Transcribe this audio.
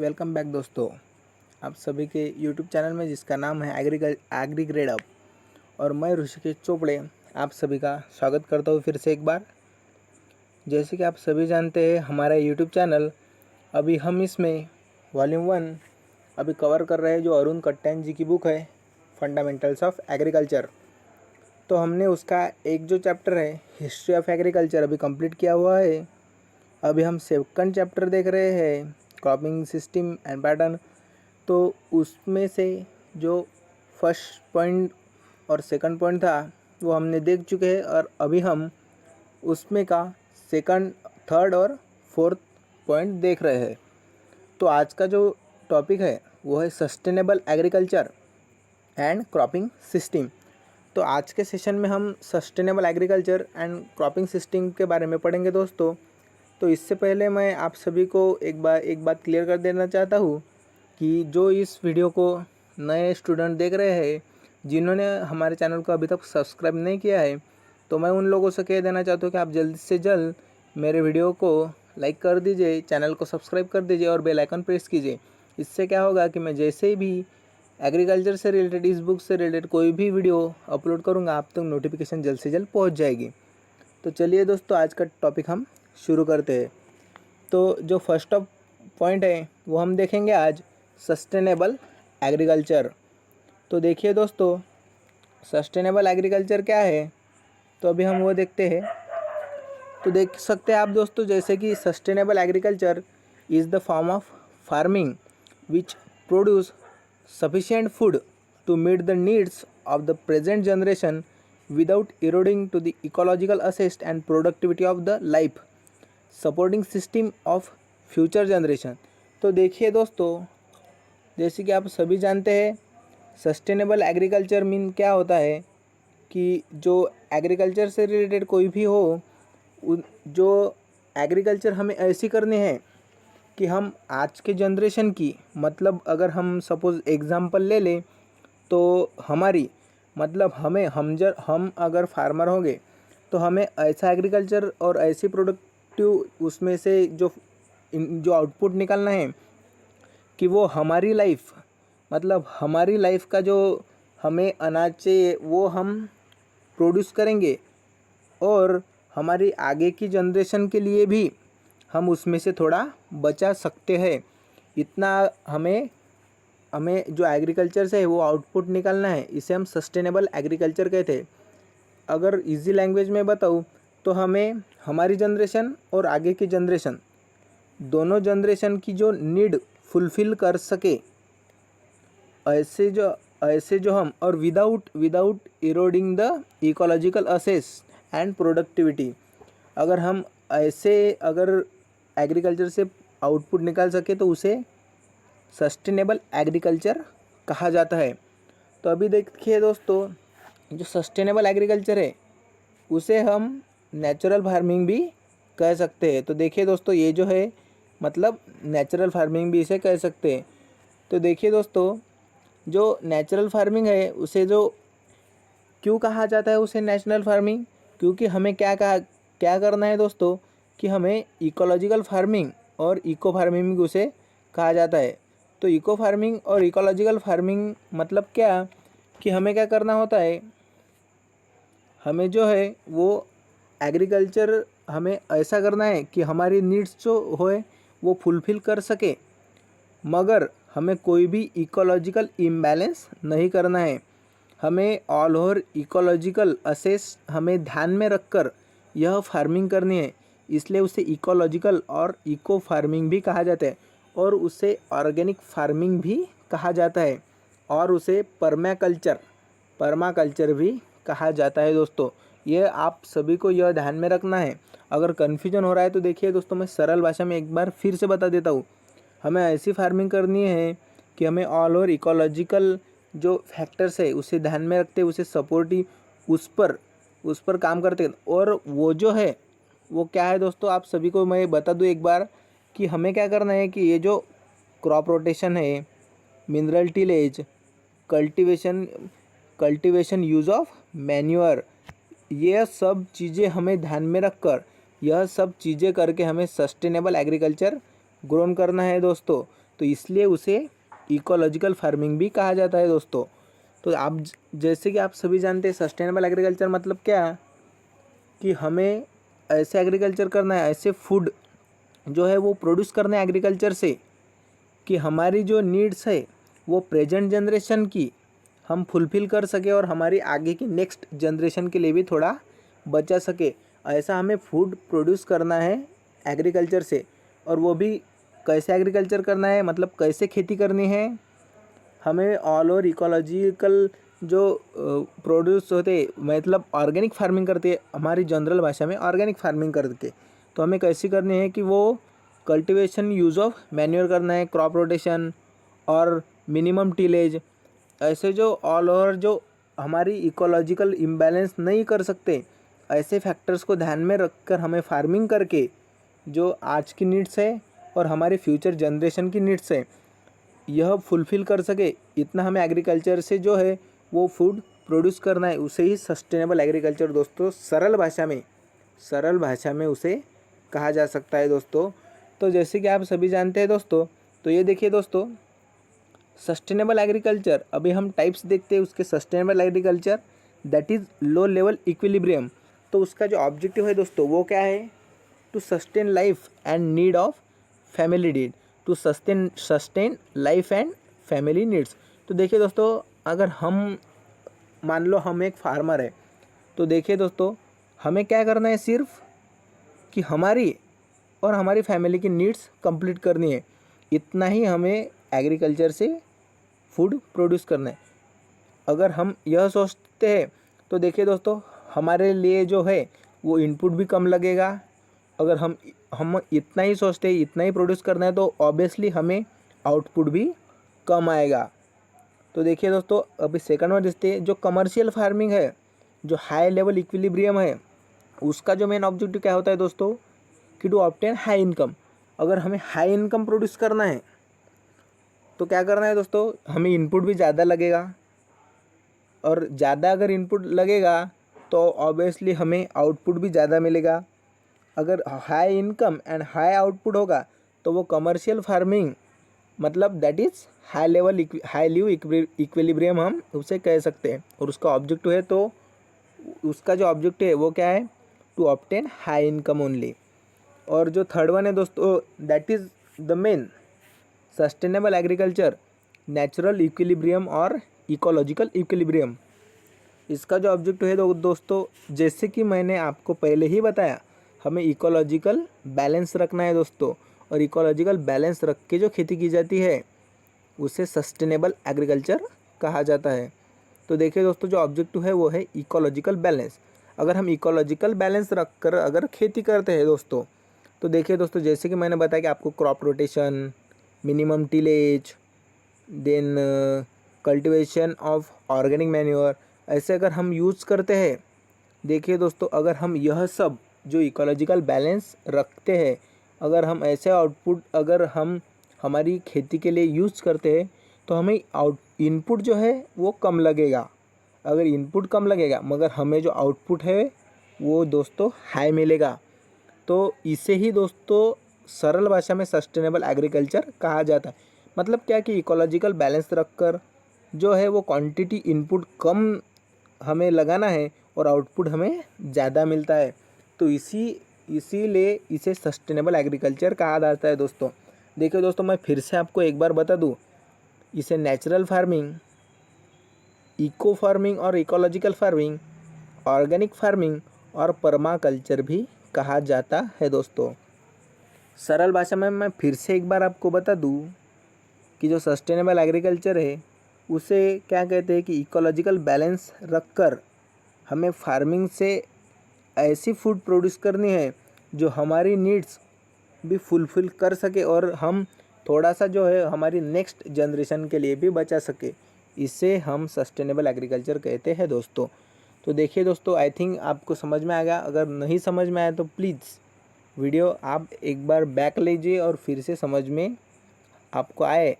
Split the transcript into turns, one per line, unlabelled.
Welcome back दोस्तों। आप सभी के यूट्यूब चैनल में जिसका नाम है एग्री ग्रेड अप और मैं ऋषिकेश चोपड़े आप सभी का स्वागत करता हूँ फिर से एक बार। जैसे कि आप सभी जानते हैं हमारा यूट्यूब चैनल अभी हम इसमें वॉल्यूम 1 अभी कवर कर रहे हैं जो अरुण कट्टन जी की बुक है फंडामेंटल्स ऑफ एग्रीकल्चर। तो हमने उसका एक जो चैप्टर है हिस्ट्री ऑफ एग्रीकल्चर अभी कंप्लीट किया हुआ है। अभी हम सेकंड चैप्टर देख रहे हैं क्रॉपिंग सिस्टम एंड पैटर्न। तो उसमें से जो फर्स्ट पॉइंट और सेकंड पॉइंट था वो हमने देख चुके हैं और अभी हम उसमें का सेकंड थर्ड और फोर्थ पॉइंट देख रहे हैं। तो आज का जो टॉपिक है वो है sustainable agriculture and cropping system. तो आज के सेशन में हम sustainable agriculture and cropping system के बारे में पढ़ेंगे दोस्तों। तो इससे पहले मैं आप सभी को एक बात क्लियर कर देना चाहता हूँ कि जो इस वीडियो को नए स्टूडेंट देख रहे हैं जिन्होंने हमारे चैनल को अभी तक सब्सक्राइब नहीं किया है, तो मैं उन लोगों से कह देना चाहता हूँ कि आप जल्द से जल्द मेरे वीडियो को लाइक कर दीजिए, चैनल को सब्सक्राइब कर दीजिए और बेल आइकन प्रेस कीजिए। इससे क्या होगा कि मैं जैसे भी एग्रीकल्चर से रिलेटेड इस बुक से रिलेटेड कोई भी वीडियो अपलोड करूँगा आप तक नोटिफिकेशन जल्द से जल्द पहुँच जाएगी। तो चलिए दोस्तों आज का टॉपिक हम शुरू करते हैं। तो जो फर्स्ट ऑफ पॉइंट है वो हम देखेंगे आज सस्टेनेबल एग्रीकल्चर। तो देखिए दोस्तों सस्टेनेबल एग्रीकल्चर क्या है, तो अभी हम वो देखते हैं। तो देख सकते हैं आप दोस्तों जैसे कि sustainable agriculture is the form of farming which produce sufficient food to meet the needs of the present generation without eroding to the ecological assist and productivity of the life supporting system of future generation। तो देखिए दोस्तों जैसे कि आप सभी जानते हैं sustainable agriculture mean क्या होता है कि जो एग्रीकल्चर से रिलेटेड कोई भी हो जो एग्रीकल्चर हमें ऐसी करनी है कि हम आज के जनरेशन की मतलब अगर हम सपोज़ एग्ज़ाम्पल ले लें तो हमारी मतलब हम अगर फार्मर होंगे तो हमें ऐसा एग्रीकल्चर और ऐसी प्रोडक्टिव उसमें से जो आउटपुट निकालना है कि वो हमारी लाइफ मतलब हमारी लाइफ का जो हमें अनाज चाहिए वो हम प्रोड्यूस करेंगे और हमारी आगे की जनरेशन के लिए भी हम उसमें से थोड़ा बचा सकते हैं। इतना हमें जो एग्रीकल्चर से है वो आउटपुट निकालना है, इसे हम सस्टेनेबल एग्रीकल्चर कहते हैं। अगर इजी लैंग्वेज में बताऊँ तो हमें हमारी जनरेशन और आगे की जनरेशन दोनों जनरेशन की जो नीड फुलफ़िल कर सके ऐसे जो हम और without eroding the ecological assess and productivity. अगर हम अगर एग्रीकल्चर से आउटपुट निकाल सके तो उसे सस्टेनेबल एग्रीकल्चर कहा जाता है। तो अभी देखिए दोस्तों जो सस्टेनेबल एग्रीकल्चर है उसे हम नेचुरल फार्मिंग भी कह सकते हैं। तो देखिए दोस्तों ये जो है मतलब नेचुरल फार्मिंग भी इसे कह सकते हैं। तो देखिए दोस्तों जो नेचुरल फार्मिंग है उसे जो क्यों कहा जाता है उसे नेचुरल फार्मिंग, क्योंकि हमें क्या करना है दोस्तों कि हमें इकोलॉजिकल फार्मिंग और इको फार्मिंग उसे कहा जाता है। तो इको फार्मिंग और इकोलॉजिकल फार्मिंग मतलब क्या कि हमें क्या करना होता है, हमें जो है वो एग्रीकल्चर हमें ऐसा करना है कि हमारी नीड्स जो होए वो फुलफ़िल कर सके, मगर हमें कोई भी इकोलॉजिकल इम्बैलेंस नहीं करना है। हमें ऑल ओवर इकोलॉजिकल असेस हमें ध्यान में रखकर यह फार्मिंग करनी है, इसलिए उसे इकोलॉजिकल और इको फार्मिंग भी कहा जाता है और उसे ऑर्गेनिक फार्मिंग भी कहा जाता है और उसे परमाकल्चर भी कहा जाता है। दोस्तों ये आप सभी को यह ध्यान में रखना है। अगर कन्फ्यूजन हो रहा है तो देखिए दोस्तों मैं सरल भाषा में एक बार फिर से बता देता हूँ। हमें ऐसी फार्मिंग करनी है कि हमें ऑल ओवर इकोलॉजिकल जो फैक्टर्स है उसे ध्यान में रखते उसे सपोर्टिव उस पर काम करते। और वो जो है वो क्या है दोस्तों आप सभी को मैं बता दूँ एक बार कि हमें क्या करना है कि ये जो क्रॉप रोटेशन है, mineral tillage, cultivation use of manure, ये सब चीज़ें हमें ध्यान में रखकर यह सब चीज़ें करके हमें सस्टेनेबल एग्रीकल्चर ग्रोन करना है दोस्तों। तो इसलिए उसे इकोलॉजिकल फार्मिंग भी कहा जाता है दोस्तों। तो आप जैसे कि आप सभी जानते हैं सस्टेनेबल एग्रीकल्चर मतलब क्या, कि हमें ऐसे एग्रीकल्चर करना है, ऐसे फूड जो है वो प्रोड्यूस करना है एग्रीकल्चर से कि हमारी जो नीड्स है वो प्रेजेंट जनरेशन की हम फुलफ़िल कर सके और हमारी आगे की नेक्स्ट जनरेशन के लिए भी थोड़ा बचा सके। ऐसा हमें फूड प्रोड्यूस करना है एग्रीकल्चर से। और वो भी कैसे एग्रीकल्चर करना है, मतलब कैसे खेती करनी है, हमें ऑल ओवर इकोलॉजिकल जो प्रोड्यूस होते, मतलब ऑर्गेनिक फार्मिंग करते हैं हमारी जनरल भाषा में, ऑर्गेनिक फार्मिंग करके तो हमें कैसी करनी है कि वो कल्टीवेशन यूज़ ऑफ मैन्योर करना है, क्रॉप रोटेशन और मिनिमम टिलेज, ऐसे जो ऑल ओवर जो हमारी इकोलॉजिकल इम्बैलेंस नहीं कर सकते, ऐसे फैक्टर्स को ध्यान में रखकर हमें फार्मिंग करके जो आज की नीड्स है और हमारी फ्यूचर जनरेशन की नीड्स है यह फुलफ़िल कर सके, इतना हमें एग्रीकल्चर से जो है वो फूड प्रोड्यूस करना है। उसे ही सस्टेनेबल एग्रीकल्चर दोस्तों सरल भाषा में उसे कहा जा सकता है दोस्तों। तो जैसे कि आप सभी जानते हैं दोस्तों, तो ये देखिए दोस्तों, सस्टेनेबल एग्रीकल्चर अभी हम टाइप्स देखते हैं उसके। Sustainable agriculture that is low level equilibrium, तो उसका जो ऑब्जेक्टिव है दोस्तों वो क्या है, to sustain life and need of family need, to sustain life and family needs. तो देखिए दोस्तों, अगर हम मान लो हम एक फार्मर है, तो देखिए दोस्तों हमें क्या करना है, सिर्फ कि हमारी और हमारी फैमिली की नीड्स कंप्लीट करनी है, इतना ही हमें एग्रीकल्चर से फूड प्रोड्यूस करना है। अगर हम यह सोचते हैं तो देखिए दोस्तों हमारे लिए जो है वो इनपुट भी कम लगेगा। अगर हम इतना ही सोचते हैं, इतना ही प्रोड्यूस करना है, तो ऑब्वियसली हमें आउटपुट भी कम आएगा। तो देखिए दोस्तों अभी सेकंड वन देखते हैं, जो कमर्शियल फार्मिंग है, जो हाई लेवल इक्विलिब्रियम है, उसका जो मेन ऑब्जेक्टिव क्या होता है दोस्तों, कि टू ऑब्टेन हाई इनकम। अगर हमें हाई इनकम प्रोड्यूस करना है तो क्या करना है दोस्तों, हमें इनपुट भी ज़्यादा लगेगा, और ज़्यादा अगर इनपुट लगेगा तो ऑब्वियसली हमें आउटपुट भी ज़्यादा मिलेगा। अगर high income and high output होगा तो वो कमर्शियल फार्मिंग, मतलब that is high live equilibrium हम उसे कह सकते हैं। और उसका ऑब्जेक्टिव है, तो उसका जो ऑब्जेक्टिव है वो क्या है, to obtain high income only. और जो थर्ड वन है दोस्तों, that is the main sustainable agriculture natural equilibrium और इकोलॉजिकल इक्विलिब्रियम। इसका जो ऑब्जेक्टिव है दोस्तों, जैसे कि मैंने आपको पहले ही बताया, हमें इकोलॉजिकल बैलेंस रखना है दोस्तों, और इकोलॉजिकल बैलेंस रख के जो खेती की जाती है उसे सस्टेनेबल एग्रीकल्चर कहा जाता है। तो देखिए दोस्तों जो ऑब्जेक्टिव है वो है इकोलॉजिकल बैलेंस। अगर हम इकोलॉजिकल बैलेंस रख कर अगर खेती करते हैं दोस्तों, तो देखिए दोस्तों जैसे कि मैंने बताया कि आपको crop rotation, minimum tillage, then cultivation of organic manure, ऐसे अगर हम यूज़ करते हैं, देखिए दोस्तों अगर हम यह सब जो इकोलॉजिकल बैलेंस रखते हैं, अगर हम ऐसे आउटपुट अगर हम हमारी खेती के लिए यूज़ करते हैं तो हमें इनपुट जो है वो कम लगेगा। अगर इनपुट कम लगेगा मगर हमें जो आउटपुट है वो दोस्तों हाई मिलेगा। तो इसे ही दोस्तों सरल भाषा में सस्टेनेबल एग्रीकल्चर कहा जाता है। मतलब क्या कि इकोलॉजिकल बैलेंस रखकर जो है वो क्वांटिटी इनपुट कम हमें लगाना है और आउटपुट हमें ज़्यादा मिलता है। तो इसीलिए इसे सस्टेनेबल एग्रीकल्चर कहा जाता है दोस्तों। देखिए दोस्तों मैं फिर से आपको एक बार बता दूं, इसे नेचुरल फार्मिंग, इको फार्मिंग और इकोलॉजिकल फार्मिंग, ऑर्गेनिक फार्मिंग और पर्माकल्चर भी कहा जाता है दोस्तों। सरल भाषा में मैं फिर से एक बार आपको बता दूं कि जो सस्टेनेबल एग्रीकल्चर है उसे क्या कहते हैं, कि इकोलॉजिकल बैलेंस रखकर हमें फार्मिंग से ऐसी फूड प्रोड्यूस करनी है जो हमारी नीड्स भी फुलफ़िल कर सके और हम थोड़ा सा जो है हमारी नेक्स्ट जनरेशन के लिए भी बचा सके। इसे हम सस्टेनेबल एग्रीकल्चर कहते हैं दोस्तों। तो देखिए दोस्तों आई थिंक आपको समझ में आ गया। अगर नहीं समझ में आया तो प्लीज़ वीडियो आप एक बार बैक लीजिए और फिर से समझ में आपको आए